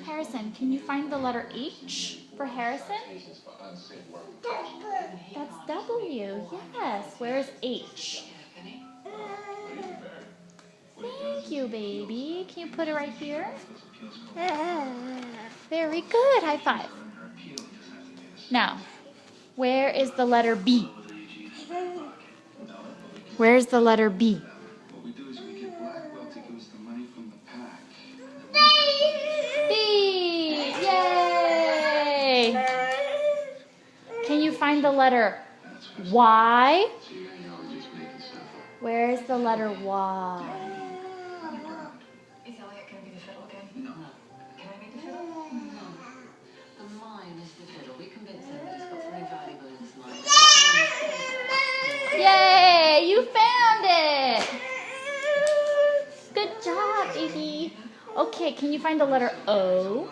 Harrison, can you find the letter H for Harrison? That's W. Yes. Where's H? Thank you, baby. Can you put it right here? Very good. High five. Now, where is the letter B? Where's the letter B? B! Yay! Can you find the letter Y? Where's the letter Y? Is Elliot going to be the fiddle again? No. Can I be the fiddle? No. The mime is the fiddle. We convinced him that he's got something valuable in his mind. Yay! You found it! Good job, baby. Okay, can you find the letter O?